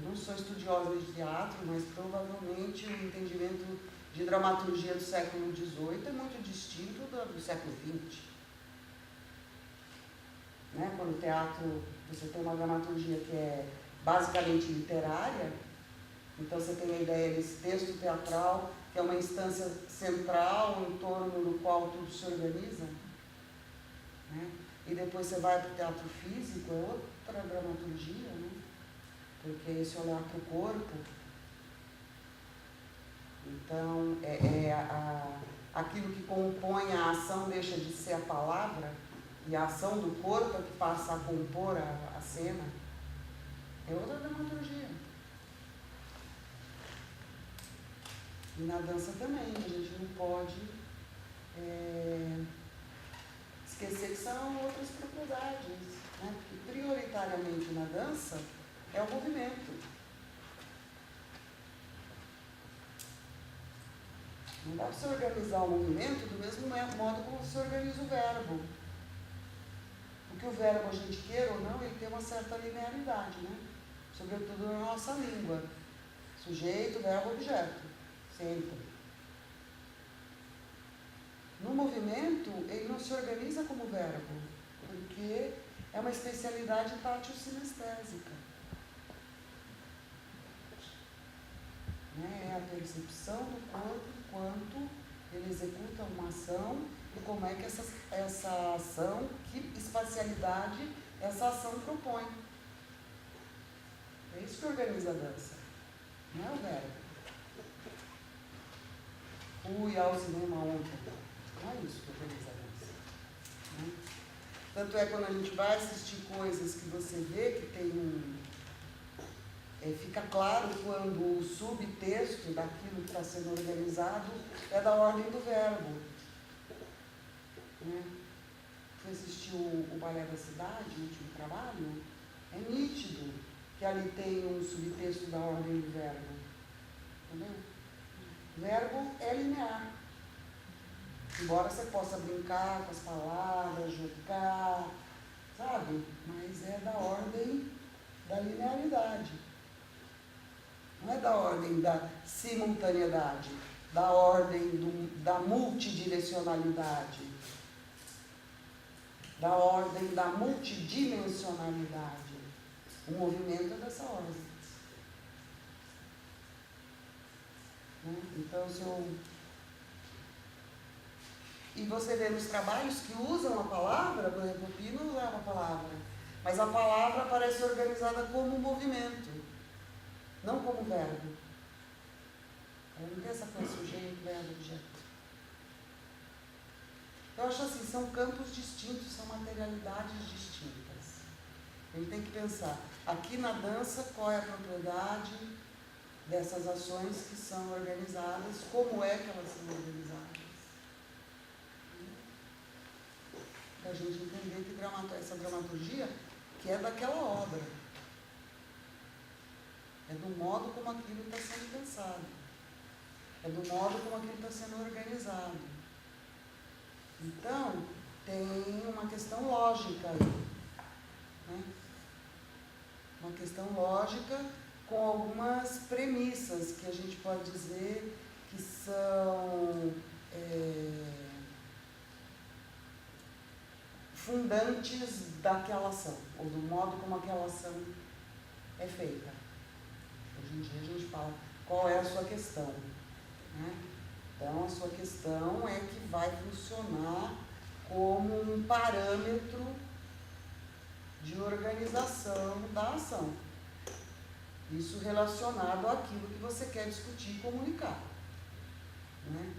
Eu não sou estudiosa de teatro, mas provavelmente o entendimento de dramaturgia do século XVIII é muito distinto do século XX. Né? Quando o teatro, você tem uma dramaturgia que é basicamente literária, então você tem a ideia desse texto teatral, que é uma instância central em torno do qual tudo se organiza. Né? E depois você vai para o teatro físico, é outra dramaturgia, né? Porque é esse olhar para o corpo. Então, aquilo que compõe a ação deixa de ser a palavra, e a ação do corpo é que passa a compor a cena. É outra dramaturgia. E na dança também, a gente não pode esquecer que são outras propriedades, né? Porque prioritariamente na dança é o movimento. Não dá para você organizar o movimento do mesmo modo como você organiza o verbo. Porque o verbo, a gente queira ou não, ele tem uma certa linearidade, né? Sobretudo na nossa língua. Sujeito, verbo, objeto. Sempre. No movimento, ele não se organiza como verbo, porque é uma especialidade tátil-sinestésica. Né? É a percepção do corpo enquanto ele executa uma ação e como é que essa ação, que espacialidade essa ação propõe. É isso que organiza a dança, não é o verbo. Fui ao cinema ontem. Não é isso que organiza a dança. Né? Tanto é quando a gente vai assistir coisas que você vê que tem fica claro quando o subtexto daquilo que está sendo organizado é da ordem do verbo. Né? Você assistiu o Balé da Cidade, o último trabalho, é nítido que ali tem um subtexto da ordem do verbo. Entendeu? O verbo é linear. Embora você possa brincar com as palavras, jogar, sabe? Mas é da ordem da linearidade. Não é da ordem da simultaneidade, da ordem da multidirecionalidade, da ordem da multidimensionalidade. O movimento é dessa ordem. Né? Então, e você vê nos trabalhos que usam a palavra, por exemplo, o Pino usava a palavra, mas a palavra parece organizada como movimento, não como verbo. Ela não tem essa coisa sujeito, verbo, objeto. Eu acho assim, são campos distintos, são materialidades distintas. A gente tem que pensar, aqui na dança, qual é a propriedade dessas ações que são organizadas, como é que elas são organizadas. Para a gente entender que essa dramaturgia que é daquela obra. É do modo como aquilo está sendo pensado. É do modo como aquilo está sendo organizado. Então, tem uma questão lógica aí. Né? Uma questão lógica com algumas premissas que a gente pode dizer que são fundantes daquela ação, ou do modo como aquela ação é feita. Hoje em dia a gente fala qual é a sua questão. Né? Então, a sua questão é que vai funcionar como um parâmetro de organização da ação. Isso relacionado àquilo que você quer discutir e comunicar. Né?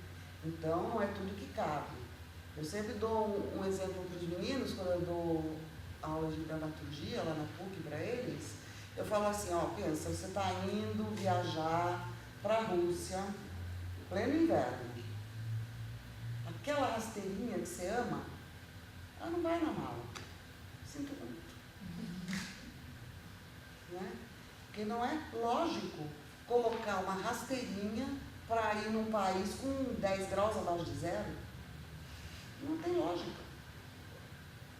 Então, não é tudo que cabe. Eu sempre dou um exemplo para os meninos, quando eu dou aula de dramaturgia lá na PUC para eles, eu falo assim, ó, pensa, você está indo viajar para a Rússia, pleno inverno. Aquela rasteirinha que você ama, ela não vai na mala. Sinto muito. Né? Porque não é lógico colocar uma rasteirinha para ir num país com 10 graus abaixo de zero. Não tem lógica.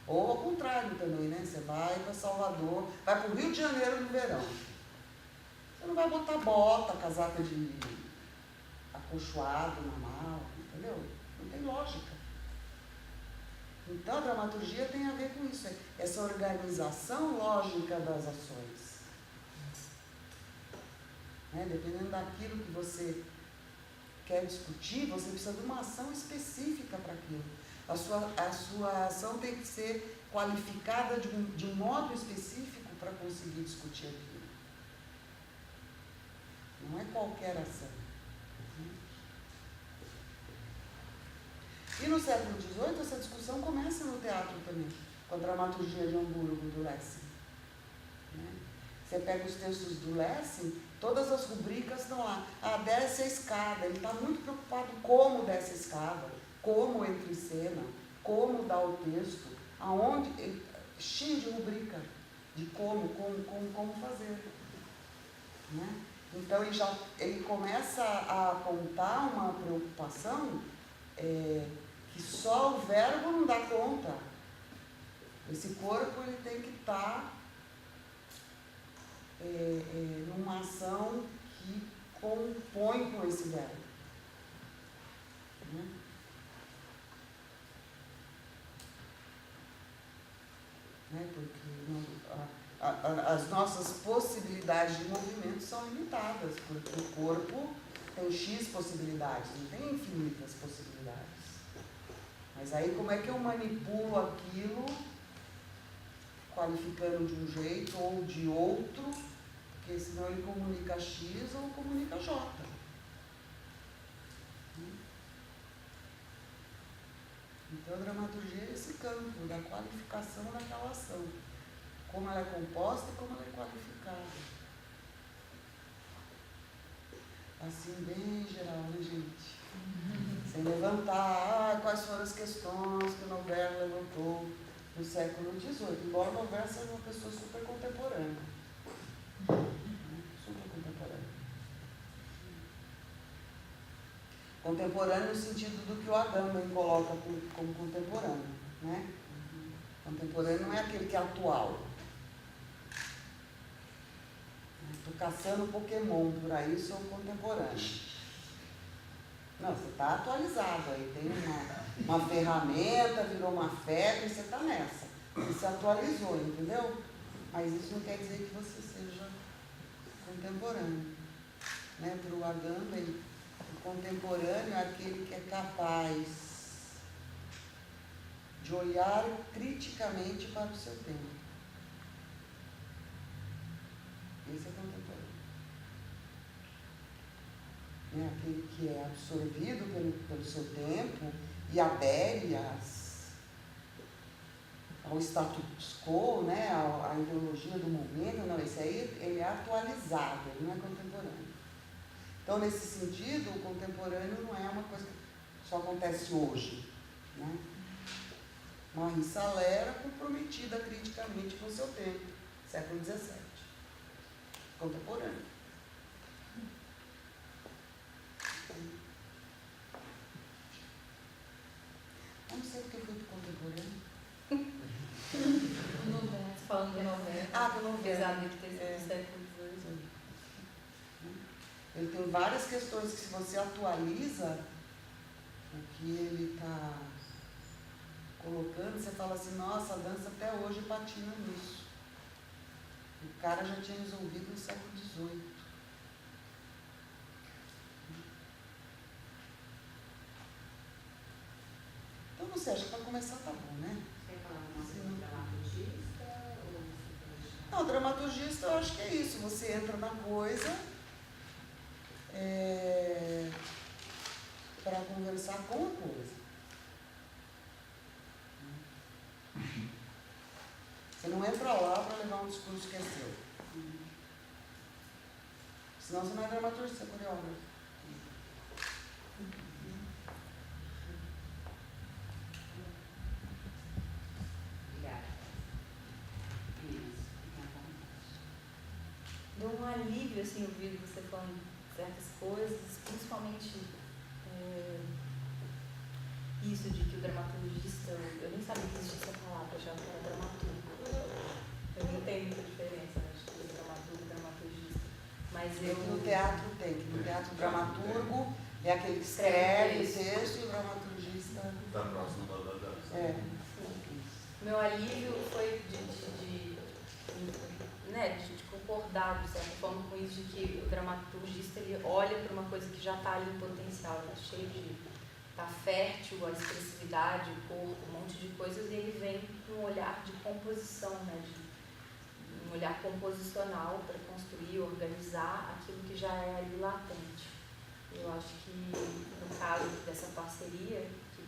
Ou ao contrário também, né? Você vai para Salvador, vai para o Rio de Janeiro no verão. Você não vai botar bota, casaca de acolchoado na mala, entendeu? Não tem lógica. Então a dramaturgia tem a ver com isso, essa organização lógica das ações. Né? Dependendo daquilo que você quer discutir, você precisa de uma ação específica para aquilo. A sua ação tem que ser qualificada de um modo específico para conseguir discutir aquilo. Não é qualquer ação. E no século XVIII, essa discussão começa no teatro também, com a dramaturgia de Hamburgo, do Lessing. Né? Você pega os textos do Lessing, todas as rubricas estão lá. Desce a escada. Ele está muito preocupado como desce a escada, como entra em cena, como dá o texto, aonde, cheio de rubrica, de como fazer. Né? Então ele começa a apontar uma preocupação que só o verbo não dá conta. Esse corpo ele tem que estar numa ação que compõe com esse verbo. Né? Porque as nossas possibilidades de movimento são limitadas, porque o corpo tem X possibilidades, não tem infinitas possibilidades. Mas aí como é que eu manipulo aquilo, qualificando de um jeito ou de outro, porque senão ele comunica X ou comunica J. Então a dramaturgia é esse campo da qualificação daquela ação. Como ela é composta e como ela é qualificada. Assim, bem geral, né, gente? Sem levantar, quais foram as questões que o Noverre levantou no século XVIII. Embora o Noverre seja uma pessoa super contemporânea. Super contemporânea. Contemporâneo no sentido do que o Agamben coloca como contemporâneo. Né? Contemporâneo não é aquele que é atual. Estou caçando Pokémon por aí, sou contemporâneo. Não, você está atualizado aí, tem uma ferramenta, virou uma febre, você está nessa. Você se atualizou, entendeu? Mas isso não quer dizer que você seja contemporâneo. Né? Para o Agamben, o contemporâneo é aquele que é capaz de olhar criticamente para o seu tempo. Esse é contemporâneo. É aquele que é absorvido pelo seu tempo e adere ao status quo, né, à ideologia do momento. Não, esse aí ele é atualizado, ele não é contemporâneo. Então, nesse sentido, o contemporâneo não é uma coisa que só acontece hoje. Né? Marie Salé era comprometida criticamente com o seu tempo, século XVII. Contemporâneo. Eu não sei porque eu fui para o contemporâneo. Falando do Noverre. Do Noverre. Apesar de ter sido do século XVIII. Ele tem várias questões que, se você atualiza o que ele está colocando, você fala assim, nossa, a dança até hoje patina nisso. O cara já tinha resolvido no século XVIII. Então, não sei, acho que para começar tá bom, né? Você fala uma dramaturgista ou você Não, dramaturgista eu acho que é isso, você entra na coisa para conversar com a coisa. Você não entra lá para levar um discurso que é seu. Senão você não é dramaturgista, você é coreógrafo. Obrigada. Isso, Deu um alívio, assim, ouvir você falando certas coisas, principalmente isso de que o dramaturgista, eu nem sabia que existia essa palavra, já que era dramaturgo. Eu não tenho muita diferença, né, de dramaturgo e dramaturgista. mas É que no teatro tem, que no teatro o dramaturgo é aquele que escreve o texto e o dramaturgista... Está próximo da dança. É. Meu alívio foi de concordar, de certa forma, com isso, de que o dramaturgista ele olha para uma coisa que já está ali em potencial, está cheio de... está fértil, a expressividade, o corpo, um monte de coisas, e ele vem com um olhar de composição, né, um olhar composicional para construir, organizar aquilo que já é ali latente. Eu acho que, no caso dessa parceria, que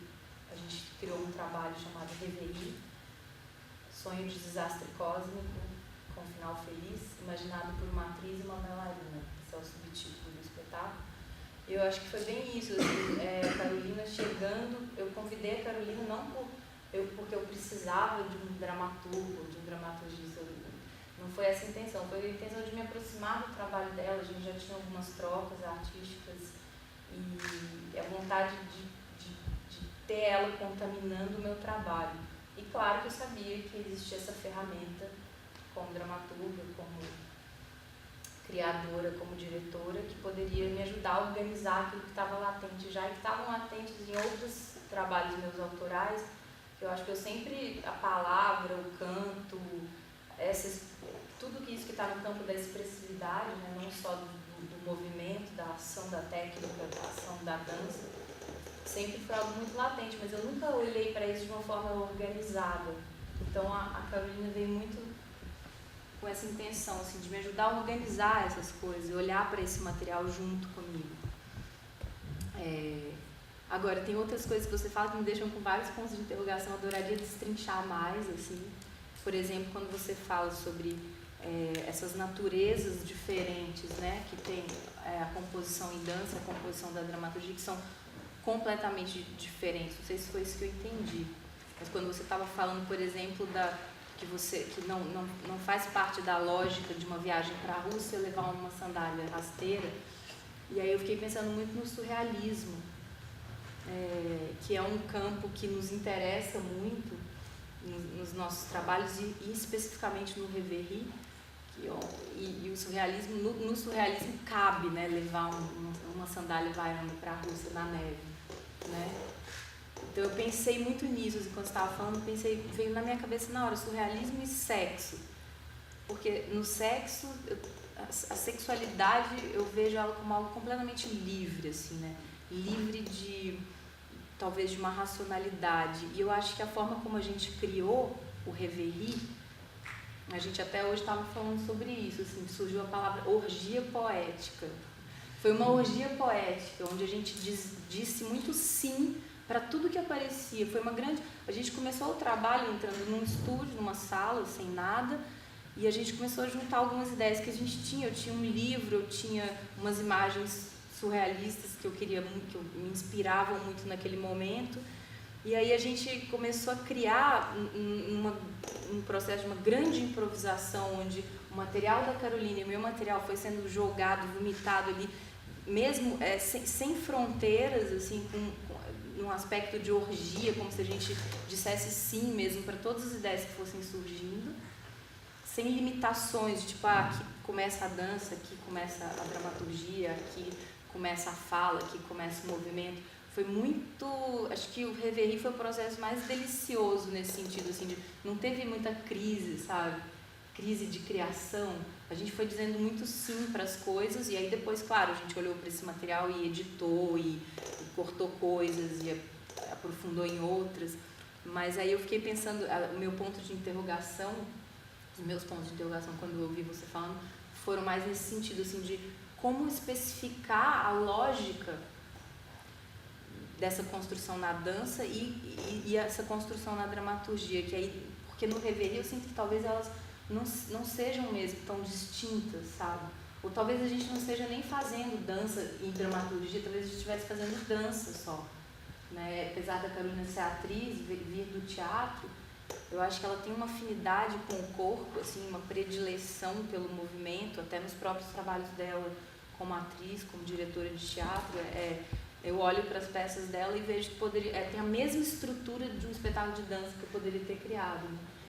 a gente criou um trabalho chamado Reverie, Sonho de Desastre Cósmico, com um final feliz, imaginado por uma atriz e uma bailarina. Esse é o subtítulo do espetáculo. Eu acho que foi bem isso, assim, a Carolina chegando, eu convidei a Carolina não porque eu precisava de um dramaturgo, de um dramaturgista, não foi essa a intenção, foi a intenção de me aproximar do trabalho dela, a gente já tinha algumas trocas artísticas e a vontade de ter ela contaminando o meu trabalho. E claro que eu sabia que existia essa ferramenta como dramaturga, como criadora, como diretora, que poderia me ajudar a organizar aquilo que estava latente já e que estavam latentes em outros trabalhos meus autorais, que eu acho que eu sempre, a palavra, o canto, tudo isso que está no campo da expressividade, né, não só do movimento, da ação da técnica, da ação da dança, sempre foi algo muito latente, mas eu nunca olhei para isso de uma forma organizada. Então a Carolina veio muito com essa intenção, assim, de me ajudar a organizar essas coisas, olhar para esse material junto comigo. Agora, tem outras coisas que você fala que me deixam com vários pontos de interrogação, eu adoraria destrinchar mais, assim. Por exemplo, quando você fala sobre essas naturezas diferentes, né, que tem a composição em dança, a composição da dramaturgia, que são completamente diferentes. Não sei se foi isso que eu entendi. Mas quando você estava falando, por exemplo, que não faz parte da lógica de uma viagem para a Rússia levar uma sandália rasteira, e aí eu fiquei pensando muito no surrealismo, que é um campo que nos interessa muito nos nossos trabalhos e especificamente no Reverie, e o surrealismo, no surrealismo cabe, né, levar uma sandália havaiana para a Rússia na neve, né? Então eu pensei muito nisso, assim, quando você estava falando, veio na minha cabeça na hora, surrealismo e sexo, porque no sexo, a sexualidade eu vejo ela como algo completamente livre, assim, né? Livre talvez de uma racionalidade, e eu acho que a forma como a gente criou o Reverie, a gente até hoje estava falando sobre isso, assim, surgiu a palavra orgia poética. Foi uma orgia poética, onde a gente disse muito sim para tudo que aparecia. Foi uma grande... A gente começou o trabalho entrando num estúdio, numa sala, sem nada, e a gente começou a juntar algumas ideias que a gente tinha. Eu tinha um livro, eu tinha umas imagens surrealistas que eu queria muito, que me inspiravam muito naquele momento. E aí a gente começou a criar um processo de uma grande improvisação, onde o material da Carolina e o meu material foi sendo jogado, vomitado ali, mesmo sem fronteiras, assim, num aspecto de orgia, como se a gente dissesse sim mesmo para todas as ideias que fossem surgindo, sem limitações, de tipo, aqui começa a dança, aqui começa a dramaturgia, aqui começa a fala, aqui começa o movimento. Foi muito... Acho que o Reverie foi o processo mais delicioso nesse sentido, assim, não teve muita crise, sabe? Crise de criação. A gente foi dizendo muito sim para as coisas, e aí depois, claro, a gente olhou para esse material e editou, e cortou coisas, e aprofundou em outras. Mas aí eu fiquei pensando, o meu ponto de interrogação, os meus pontos de interrogação, quando eu ouvi você falando, foram mais nesse sentido, assim, de como especificar a lógica dessa construção na dança e essa construção na dramaturgia, que aí, porque no Reverie eu sinto que talvez elas não sejam mesmo tão distintas, sabe? Ou talvez a gente não esteja nem fazendo dança em dramaturgia, talvez a gente estivesse fazendo dança só, né? Apesar da Carolina ser atriz, vir do teatro, eu acho que ela tem uma afinidade com o corpo, assim, uma predileção pelo movimento, até nos próprios trabalhos dela como atriz, como diretora de teatro. Eu olho para as peças dela e vejo que tem a mesma estrutura de um espetáculo de dança que eu poderia ter criado, né?